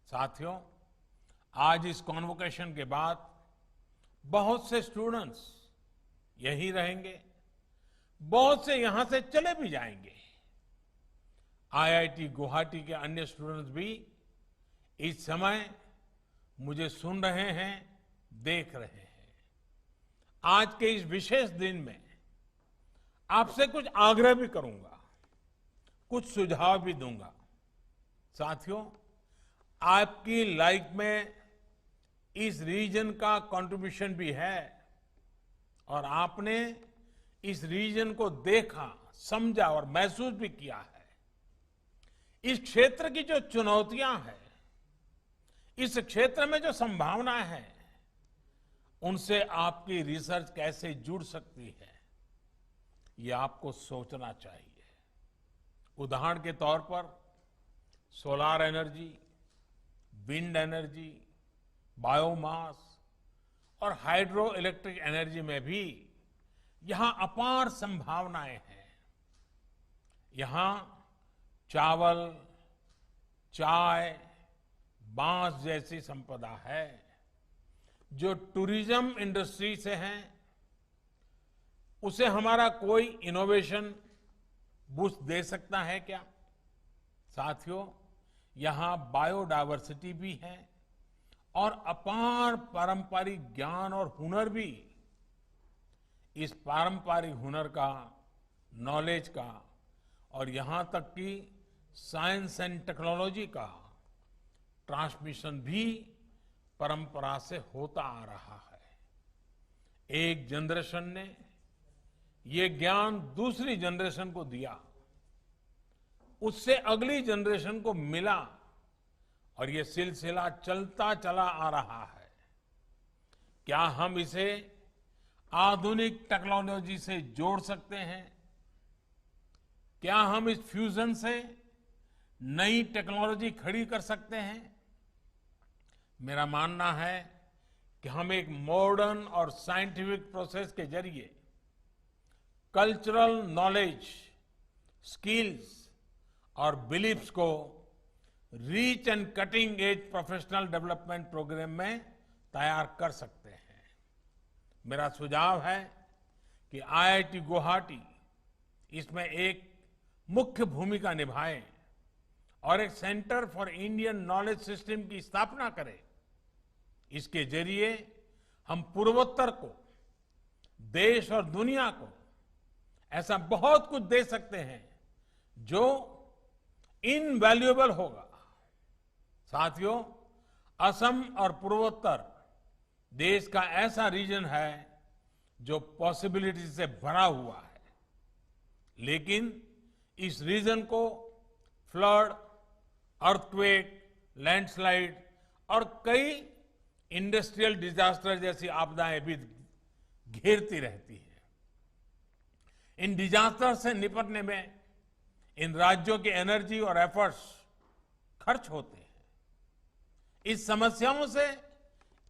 साथियों, आज इस कॉन्वोकेशन के बाद बहुत से स्टूडेंट्स यहीं रहेंगे, बहुत से यहां से चले भी जाएंगे। आईआईटी गुवाहाटी के अन्य स्टूडेंट्स भी इस समय मुझे सुन रहे हैं, देख रहे हैं। आज के इस विशेष दिन में आपसे कुछ आग्रह भी करूंगा, कुछ सुझाव भी दूंगा। साथियों, आपकी लाइफ में इस रीजन का कंट्रीब्यूशन भी है और आपने इस रीजन को देखा, समझा और महसूस भी किया है। इस क्षेत्र की जो चुनौतियां हैं, इस क्षेत्र में जो संभावनाएं हैं, उनसे आपकी रिसर्च कैसे जुड़ सकती है, ये आपको सोचना चाहिए। उदाहरण के तौर पर solar energy, wind energy, biomass और हाइड्रो इलेक्ट्रिक एनर्जी में भी यहां अपार संभावनाएं हैं। यहां चावल, चाय, बांस जैसी संपदा है जो टूरिज्म इंडस्ट्री से है। उसे हमारा कोई इनोवेशन बूस्ट दे सकता है क्या? साथियों, यहां बायोडायवर्सिटी भी है और अपार पारंपरिक ज्ञान और हुनर भी। इस पारंपरिक हुनर का, नॉलेज का और यहां तक कि साइंस एंड टेक्नोलॉजी का ट्रांसमिशन भी परंपरा से होता आ रहा है। एक जनरेशन ने ये ज्ञान दूसरी जनरेशन को दिया, उससे अगली जनरेशन को मिला और ये सिलसिला चलता चला आ रहा है। क्या हम इसे आधुनिक टेक्नोलॉजी से जोड़ सकते हैं? क्या हम इस फ्यूजन से नई टेक्नोलॉजी खड़ी कर सकते हैं? मेरा मानना है कि हम एक मॉडर्न और साइंटिफिक प्रोसेस के जरिए कल्चरल नॉलेज, स्किल्स और बिलीफ्स को rich and cutting edge professional development programme में तैयार कर सकते हैं। मेरा सुझाव है कि आईआईटी गुवाहाटी इसमें एक मुख्य भूमिका निभाए और एक centre for Indian knowledge system की स्थापना करें। इसके जरिए हम पूर्वोत्तर को, देश और दुनिया को ऐसा बहुत कुछ दे सकते हैं जो इनवैल्यूएबल होगा। साथियों, असम और पूर्वोत्तर देश का ऐसा रीजन है जो पॉसिबिलिटी से भरा हुआ है, लेकिन इस रीजन को फ्लड, अर्थक्वेक, लैंडस्लाइड और कई इंडस्ट्रियल डिजास्टर जैसी आपदाएं भी घेरती रहती हैं। इन डिजास्टर से निपटने में इन राज्यों की एनर्जी और एफर्ट्स खर्च होते हैं। इस समस्याओं से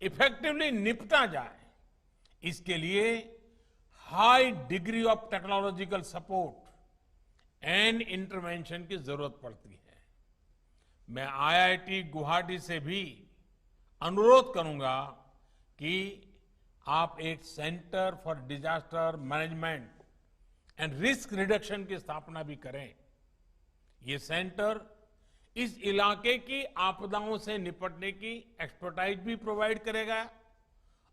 इफेक्टिवली निपटा जाए, इसके लिए high degree of technological support and intervention की जरूरत पड़ती है। मैं आईआईटी गुवाहाटी से भी अनुरोध करूंगा कि आप एक centre for disaster management and risk reduction की स्थापना भी करें। ये सेंटर इस इलाके की आपदाओं से निपटने की एक्सपर्टाइज भी प्रोवाइड करेगा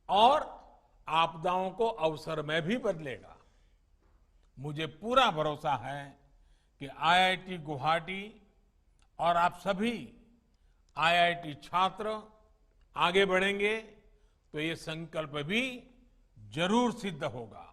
और आपदाओं को अवसर में भी बदलेगा। मुझे पूरा भरोसा है कि आईआईटी गुवाहाटी और आप सभी आईआईटी छात्र आगे बढ़ेंगे तो ये संकल्प भी जरूर सिद्ध होगा।